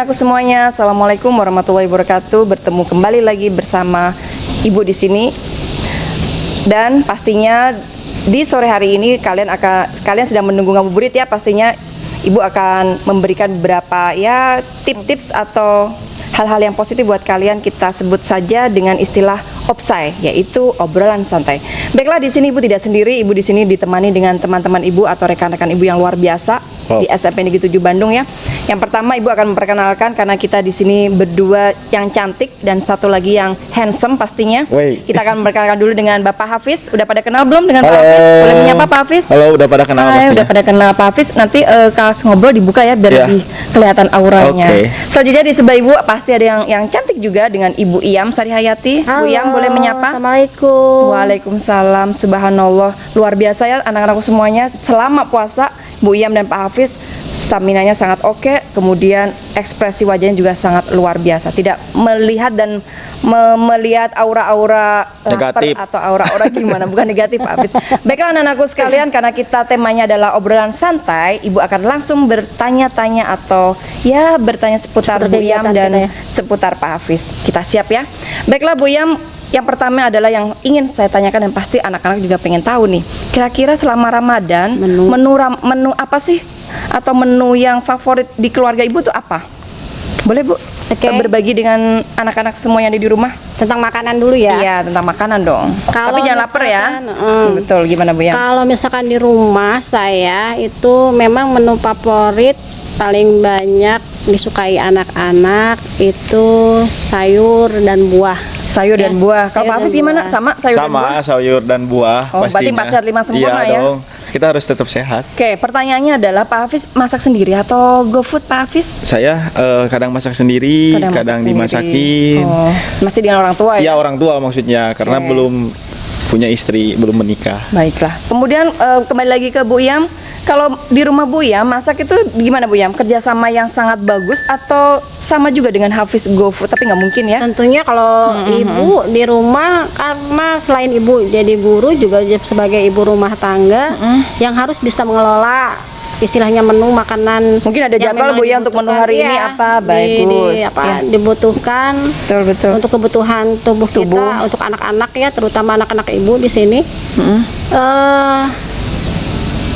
anak-anakku semuanya, assalamualaikum warahmatullahi wabarakatuh. Bertemu kembali lagi bersama Ibu di sini. Dan pastinya di sore hari ini kalian sedang menunggu ngabuburit ya. Pastinya Ibu akan memberikan beberapa ya tips-tips atau hal-hal yang positif buat kalian. Kita sebut saja dengan istilah opsai, yaitu obrolan santai. Baiklah, di sini Ibu tidak sendiri. Ibu di sini ditemani dengan teman-teman Ibu atau rekan-rekan Ibu yang luar biasa di SMP Negeri 7 Bandung ya. Yang pertama Ibu akan memperkenalkan karena kita di sini berdua yang cantik dan satu lagi yang handsome pastinya. Kita akan memperkenalkan dulu dengan Bapak Hafiz. Udah pada kenal belum dengan Pak Hafiz? Boleh menyapa Pak Hafiz? Halo, udah pada kenal pastinya. Udah pada kenal Pak Hafiz. Nanti kelas ngobrol dibuka ya biar lebih kelihatan auranya. Selanjutnya di sebelah Ibu pasti ada yang cantik juga dengan Ibu Iyam Sari Hayati. Halo, Bu Iyam boleh menyapa? Assalamualaikum. Waalaikumsalam. Subhanallah, luar biasa ya anak-anakku semuanya. Selama puasa Bu Iyam dan Pak Hafiz staminanya sangat oke, kemudian ekspresi wajahnya juga sangat luar biasa. Tidak melihat dan melihat aura-aura negatif atau aura-aura gimana, bukan negatif Pak Hafiz. Baiklah anak-anakku sekalian, karena kita temanya adalah obrolan santai, Ibu akan langsung bertanya-tanya atau ya bertanya seputar Bu Iyam dan seputar Pak Hafiz. Kita siap ya? Baiklah Bu Iyam, yang pertama adalah yang ingin saya tanyakan dan pasti anak-anak juga pengen tahu nih. Kira-kira selama Ramadan menu apa sih? Atau menu yang favorit di keluarga Ibu tuh apa? Boleh Bu? Berbagi dengan anak-anak semua yang ada di rumah. Tentang makanan dulu ya? Iya, tentang makanan dong. Tapi jangan lapar ya. Betul, gimana Bu Iyam? Kalau misalkan di rumah saya itu memang menu favorit paling banyak disukai anak-anak itu sayur dan buah. Sayur dan buah. Kalau Pak Hafiz gimana? Sama sayur dan buah? Sama sayur dan buah pastinya. Berarti 4 sehat 5 sempurna ya? Dong. Kita harus tetap sehat. Oke, pertanyaannya adalah Pak Hafiz masak sendiri atau GoFood Pak Hafiz? Saya kadang masak sendiri, kadang dimasakin. Masih dengan orang tua ya? Iya, orang tua maksudnya, karena belum punya istri, belum menikah. Baiklah. Kemudian kembali lagi ke Bu Iyam. Kalau di rumah Bu Iyam masak itu gimana Bu Iyam? Kerjasama yang sangat bagus atau sama juga dengan Hafiz GoFood? Tapi nggak mungkin ya? Tentunya kalau ibu di rumah, karena selain ibu jadi guru juga sebagai ibu rumah tangga yang harus bisa mengelola istilahnya menu makanan. Mungkin ada jadwal Bu ya untuk menu hari ini apa? Bagus. Dibutuhkan betul. Untuk kebutuhan tubuh kita, untuk anak-anak ya, terutama anak-anak ibu di sini.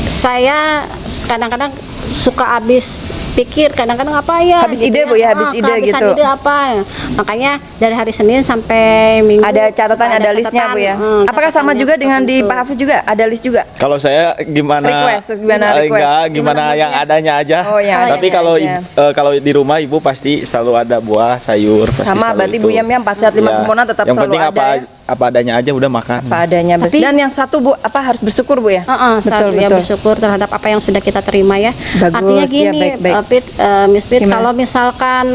Saya kadang-kadang suka habis pikir, kadang-kadang apa ya habis gitu ide ya. Bu ya, habis ide gitu. Ide apa? Makanya dari hari Senin sampai Minggu ada catatan, ada listnya Bu ya. Apakah sama juga dengan di Pak Hafiz juga? Ada list juga? Kalau saya gimana? Request. Enggak, gimana yang adanya aja. Tapi kalau di rumah Ibu pasti selalu ada buah, sayur. Pasti sama, berarti Bu Iyam 4 sehat 5 sempurna tetap selalu ada. Yang penting apa adanya aja udah makan. Apa adanya. Dan yang satu Bu, harus bersyukur Bu ya? Betul. Bersyukur terhadap apa yang sudah kita terima ya. Bagus, artinya gini, Miss Pit, kalau misalkan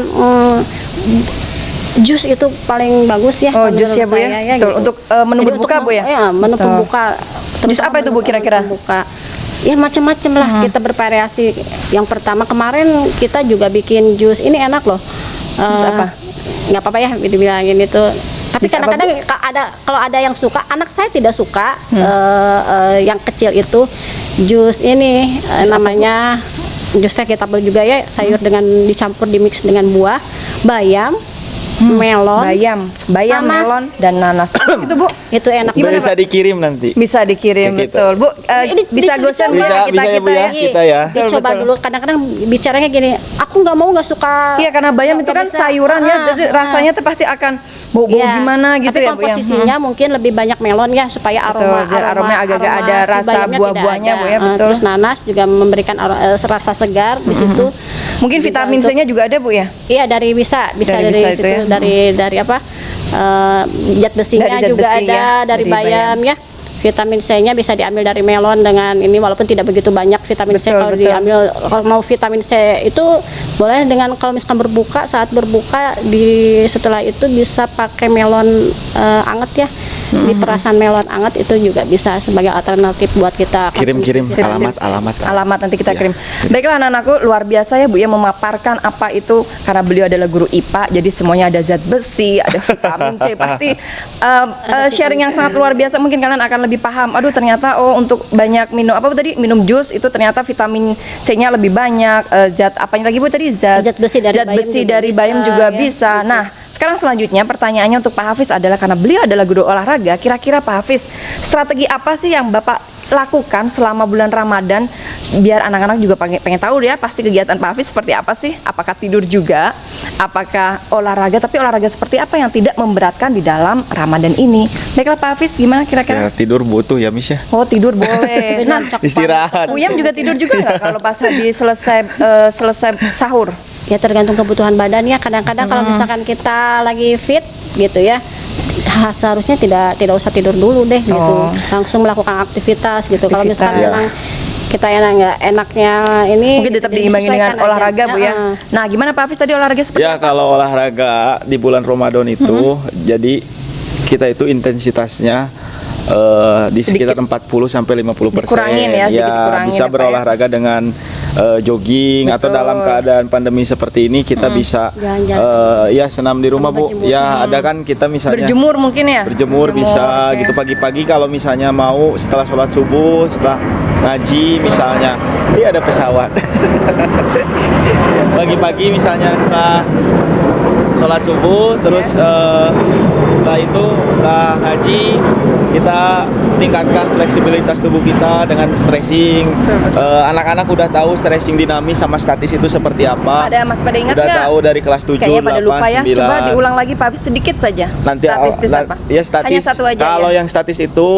jus itu paling bagus ya. Jus ya Bu ya. Betul. Gitu. Untuk menu berbuka Bu ya? Ya, menu pembuka. Jus apa itu Bu kira-kira? Ya macam-macam lah, kita bervariasi. Yang pertama kemarin kita juga bikin jus, ini enak loh. Jus apa? Nggak apa-apa ya dibilangin itu. Tapi kadang-kadang kalau ada yang suka, anak saya tidak suka yang kecil itu jus ini namanya jus vegetable juga ya, sayur dengan dicampur dimix dengan buah, bayam, melon, melon dan nanas. Itu Bu, itu enak. Bisa dikirim nanti. Bisa dikirim, betul Bu. Ini bisa gosen kita ya. Dicoba dulu. Kadang-kadang bicaranya gini, aku nggak suka. Iya, karena bayam itu kan sayuran ya, jadi rasanya tuh pasti akan bau gimana gitu. Tapi ya komposisinya mungkin lebih banyak melon ya, supaya aroma agak-agak ada rasa buah-buahnya Bu ya. Betul. Terus nanas juga memberikan rasa segar di situ. Mungkin vitamin C-nya juga ada Bu ya? Iya, bisa dari situ ya. Dari apa? Zat besinya juga ada dari bayam ya. Vitamin C-nya bisa diambil dari melon dengan ini, walaupun tidak begitu banyak vitamin C. Kalau diambil, kalau mau vitamin C itu boleh dengan, kalau misalkan saat berbuka setelah itu bisa pakai melon anget ya. Di perasan melon anget itu juga bisa sebagai alternatif buat kita Kirim-kirim konsumsi. alamat Nanti kita Ya. kirim. Baiklah anak-anakku, luar biasa ya Bu ya memaparkan apa itu, karena beliau adalah guru IPA, jadi semuanya ada zat besi, ada vitamin C, pasti sharing yang sangat luar biasa. Mungkin kalian akan lebih paham. Aduh ternyata untuk banyak minum apa tadi, minum jus itu ternyata vitamin C-nya lebih banyak. Zat apanya lagi Bu tadi? Zat besi dari bayam juga bisa, bisa. ya. Nah, sekarang selanjutnya pertanyaannya untuk Pak Hafiz adalah, karena beliau adalah guru olahraga, kira-kira Pak Hafiz strategi apa sih yang Bapak lakukan selama bulan Ramadan biar anak-anak juga pengen tahu ya pasti kegiatan Pak Hafiz seperti apa sih? Apakah tidur juga? Apakah olahraga? Tapi olahraga seperti apa yang tidak memberatkan di dalam Ramadan ini? Baiklah Pak Hafiz, gimana Ya, kira-kira? tidur butuh ya Miss ya. Oh tidur boleh. Nah, Istirahat. Uyam juga tidur juga nggak kalau pas habis selesai sahur? Ya tergantung kebutuhan badannya. Kadang-kadang kalau misalkan kita lagi fit gitu ya, seharusnya tidak usah tidur dulu deh gitu. Oh. Langsung melakukan aktivitas gitu. Kalau misalkan Aktivitas. memang kita nggak enaknya ini Mungkin tetap diimbangi dengan disesuaikan aja. olahraga Bu ya. Heeh. Nah, gimana Pak Hafiz tadi olahraga seperti Ya apa? kalau olahraga di bulan Ramadan itu jadi kita itu intensitasnya di sekitar 40 sampai 50%. Dikurangin ya, sedikit dikurangin bisa ya, Pak, berolahraga dengan jogging atau Betul. dalam keadaan pandemi seperti ini kita bisa Jalan-jalan. ya senam di rumah Bu. berjemur. Ya ada kan kita misalnya Berjemur mungkin ya? berjemur bisa oke. gitu pagi-pagi kalau misalnya mau setelah sholat subuh, setelah ngaji misalnya. Ini ada pesawat. Pagi-pagi misalnya setelah sholat subuh terus setelah ngaji kita tingkatkan fleksibilitas tubuh kita dengan stretching. Betul. Anak-anak udah tahu stretching dinamis sama statis itu seperti apa. Masih pada ingat Udah nggak? tahu dari kelas 7, Kayaknya pada lupa 8, ya. 9. Coba diulang lagi Pak Hafiz sedikit saja. Nanti statis apa? ya statis. Hanya satu aja Kalau ya. yang statis itu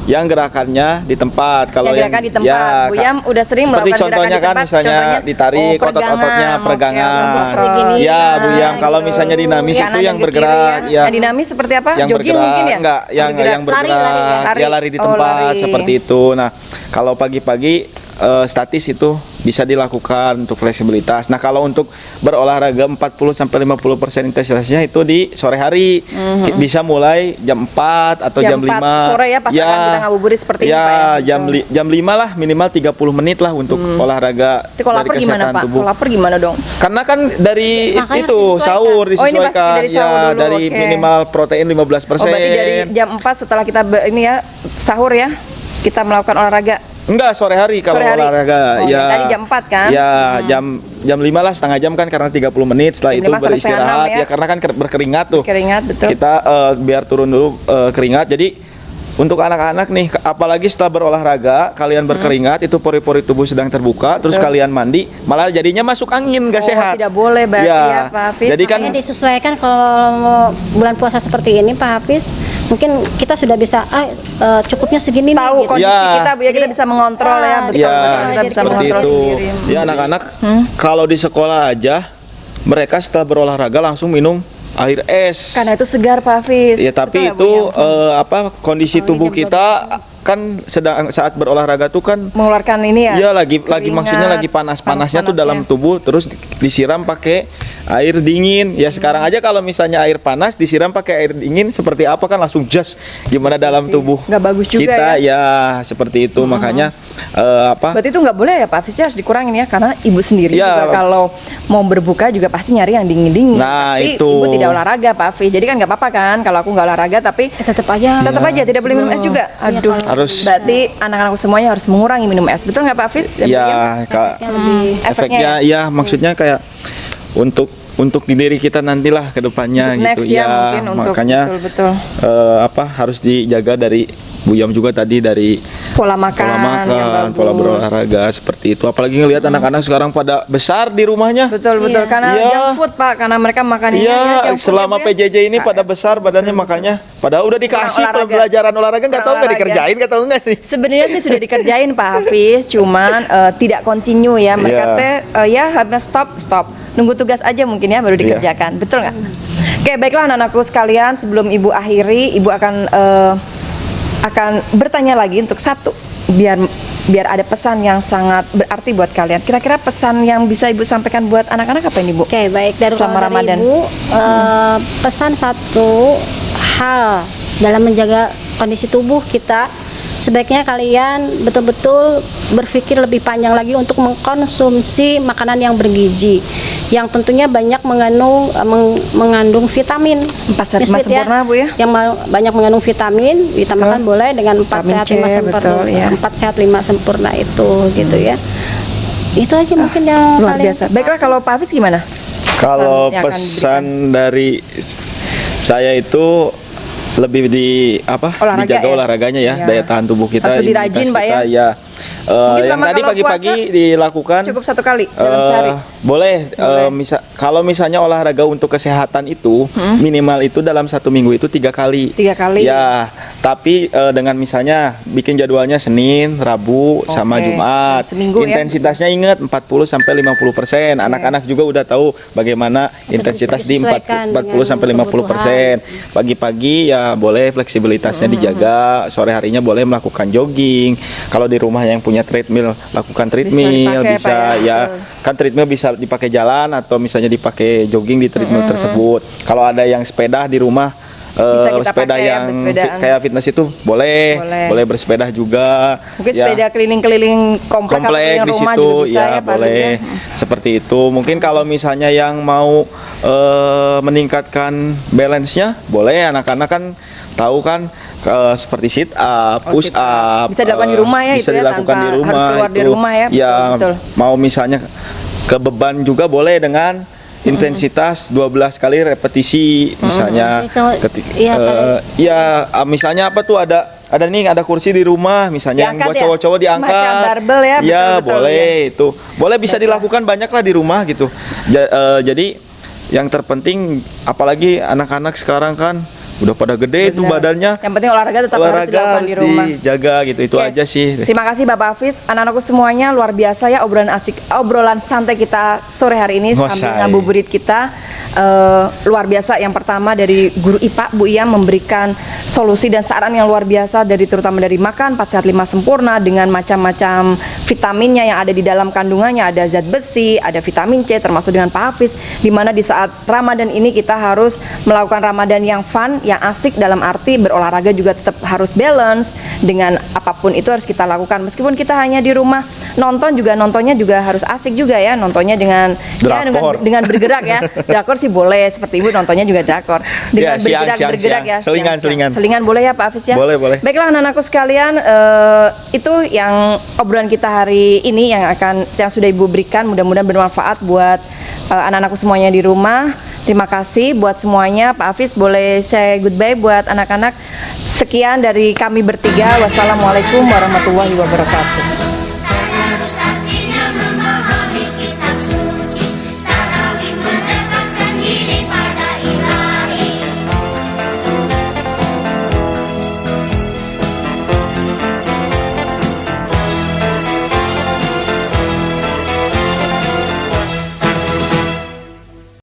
yang gerakannya di tempat. Kalau Yang gerakan di tempat. Bu Yam udah sering seperti melakukan contohnya gerakan di kan tempat. misalnya Contohnya, ditarik otot-ototnya, oke, peregangan. Seperti gini. Ya Bu Yam, Nah, kalau gitu. misalnya dinamis Ya, itu kanan yang dan ke kiri bergerak ya. ya. Nah, dinamis seperti apa? Yang Jogging bergerak mungkin ya? enggak, yang bergerak, Lari. ya lari di Oh, tempat lari. seperti itu. Nah, kalau pagi-pagi statis itu bisa dilakukan untuk fleksibilitas. Nah, kalau untuk berolahraga 40 sampai 50% intensitasnya itu di sore hari. Bisa mulai jam 4 atau jam 4 5. sore ya pas akan kita ngabuburit seperti ini Pak ya. Jam 5 lah minimal 30 menit lah untuk olahraga Tapi kalau lapar gimana Pak? Kalau lapar gimana dong? Karena kan dari Makanya itu sahur Oh, ini pasti disesuaikan dari sahur dulu, dari oke. minimal protein 15%. Oh, berarti dari jam 4 setelah kita ini ya sahur ya, kita melakukan olahraga. Enggak, sore hari kalau Sore hari? olahraga. Oh, Ya. yang tadi jam 4 kan? Ya, jam 5 lah, setengah jam kan karena 30 menit. Setelah Jam itu 5 sampai setengah beristirahat 6 ya. ya karena kan berkeringat tuh. Keringat betul. Kita biar turun dulu keringat. Jadi untuk anak-anak nih, apalagi setelah berolahraga, kalian berkeringat, itu pori-pori tubuh sedang terbuka, terus kalian mandi, malah jadinya masuk angin, gak sehat. Tidak boleh berarti ya Pak Hafiz. Jadi kan Makanya disesuaikan kalau bulan puasa seperti ini Pak Hafiz, mungkin kita sudah bisa cukupnya segini tahu nih gitu. kondisi Ya. kita Bu ya, kita bisa mengontrol ya, betul ya, betul kita bisa seperti mengontrol itu. sendiri. Ya anak-anak kalau di sekolah aja mereka setelah berolahraga langsung minum air es. Karena itu segar Pak Hafiz. Ya tapi Betul nggak, itu Bu, ya? kondisi tubuh kita kan sedang saat berolahraga tuh kan mengeluarkan ini ya. iya lagi keringat, maksudnya lagi panas-panasnya tuh dalam panas-panasnya. tubuh terus disiram pakai air dingin. Ya sekarang aja kalau misalnya air panas disiram pakai air dingin seperti apa kan langsung jas gimana dalam tubuh Nggak bagus juga kita ya seperti itu makanya Berarti itu nggak boleh ya Pak Hafiz ya, harus dikurangin ya, karena ibu sendiri Ya. juga kalau mau berbuka juga pasti nyari yang dingin-dingin. Nah, tapi itu. ibu tidak olahraga Pak Hafiz, jadi kan nggak apa-apa kan kalau aku nggak olahraga tapi Tetap aja. tetap aja tidak boleh minum es juga. Aduh, Harus. berarti anak-anak semuanya harus mengurangi minum es, betul nggak Pak Hafiz? ya Kak, Yang lebih efeknya ya maksudnya kayak untuk di diri kita nantilah ke depannya Untuk next gitu ya, mungkin untuk makanya betul-betul. harus dijaga dari Bu Yam juga tadi dari Pola makan, pola yang makan, pola bagus. berolahraga seperti itu. Apalagi ngelihat anak-anak sekarang pada besar di rumahnya. Betul karena Iya. junk food Pak, karena mereka makannya Iya, junk food selama ya, Bu, ya. PJJ ini pada besar badannya makanya. Padahal udah dikasih Kurang olahraga. pembelajaran olahraga nggak tahu nggak Olahraga. dikerjain nggak tahu nggak nih. Sebenarnya sih sudah dikerjain Pak Hafiz, cuman tidak continue ya. Mereka Iya. teh ya habis stop. Nunggu tugas aja mungkin ya baru Iya. dikerjakan. Betul nggak? Oke, baiklah anak-anakku sekalian, sebelum Ibu akhiri, Ibu akan bertanya lagi untuk satu biar ada pesan yang sangat berarti buat kalian. Kira-kira pesan yang bisa Ibu sampaikan buat anak-anak apa ini, Bu? Oke, baik dari Selama kalau dari Ramadan. Ibu, pesan satu hal dalam menjaga kondisi tubuh kita, sebaiknya kalian betul-betul berpikir lebih panjang lagi untuk mengkonsumsi makanan yang bergizi, yang tentunya banyak mengandung vitamin. 4 sehat 5 sempurna, Bu, ya? Yang banyak mengandung vitamin, ditambahkan boleh dengan 4 Vitamin sehat C, 5 sempurna. betul, ya. 4 sehat 5 sempurna itu gitu ya. Itu aja mungkin yang Luar paling biasa. Baiklah, kalau Pak Hafiz gimana? Kalau yang akan pesan dari saya itu lebih Olahraga dijaga ya? olahraganya ya, Iya. daya tahan tubuh kita, Harus lebih rajin, imunitas Pak, kita, ya? Mungkin yang selama tadi kalau pagi-pagi puasa dilakukan Cukup 1 kali dalam sehari. boleh, kalau misalnya olahraga untuk kesehatan itu minimal itu dalam 1 minggu itu 3 kali. 3 kali. Ya, tapi dengan misalnya bikin jadwalnya Senin, Rabu, sama Oke. Jumat. Dalam seminggu ya? Intensitasnya ingat 40 sampai 50%. Anak-anak juga udah tahu bagaimana intensitas di disesuaikan 40 sampai dengan 50%. Pagi-pagi ya boleh fleksibilitasnya dijaga, sore harinya boleh melakukan jogging. Kalau di rumah yang punya treadmill, lakukan treadmill, dipakai, bisa Pak, ya? ya. Kan treadmill bisa dipakai jalan atau misalnya dipakai jogging di treadmill tersebut. Kalau ada yang sepeda di rumah, Bisa kita sepeda pakai ya, yang bersepedaan. kayak fitness itu boleh Boleh. bersepeda juga. Mungkin Ya, sepeda keliling-keliling komplek atau komplek keliling di rumah situ juga bisa ya, ya, Pak Hafiz, boleh ya? seperti itu. Mungkin kalau misalnya yang mau meningkatkan balance-nya, boleh. Anak-anak kan tahu kan seperti sit up, Oh, push sit up. up, Bisa dilakukan di rumah ya, bisa itu ya, dilakukan tanpa di rumah. harus keluar dari itu. rumah ya, Ya, betul. mau misalnya ke beban juga boleh dengan intensitas 12 kali repetisi misalnya. Iya, Misalnya apa tuh ada nih ada kursi di rumah misalnya yang Diangkat buat ya? cowok-cowok diangkat. Semacam barbel ya, Iya, betul-betul, boleh itu. Boleh bisa dilakukan banyak lah di rumah gitu. Jadi yang terpenting apalagi anak-anak sekarang kan udah pada gede tuh Benar. badannya. Yang penting olahraga tetap harus dilakukan harus di rumah. dijaga gitu. Itu Oke. aja sih. Terima kasih Bapak Hafiz, anak-anakku semuanya luar biasa ya obrolan santai kita sore hari ini sambil Ngosai. ngabuburit kita. Luar biasa. Yang pertama dari guru IPA Bu Ia memberikan solusi dan saran yang luar biasa terutama dari makan 4 sehat 5 sempurna dengan macam-macam vitaminnya yang ada di dalam kandungannya, ada zat besi, ada vitamin C termasuk dengan Pak Hafiz, di mana di saat Ramadan ini kita harus melakukan Ramadan yang fun, yang asik dalam arti berolahraga juga tetap harus balance dengan apapun itu harus kita lakukan meskipun kita hanya di rumah nontonnya juga harus asik juga ya, nontonnya dengan Drakor. dengan bergerak ya. Drakor sih boleh, seperti Ibu nontonnya juga drakor. Dengan Ya, bergerak ya. Selingan. Selingan boleh ya Pak Hafiz ya? Boleh. Baiklah anak-anakku sekalian, itu yang obrolan kita hari ini yang sudah Ibu berikan, mudah-mudahan bermanfaat buat anak-anakku semuanya di rumah. Terima kasih buat semuanya. Pak Hafiz boleh say goodbye buat anak-anak. Sekian dari kami bertiga. Wassalamualaikum warahmatullahi wabarakatuh.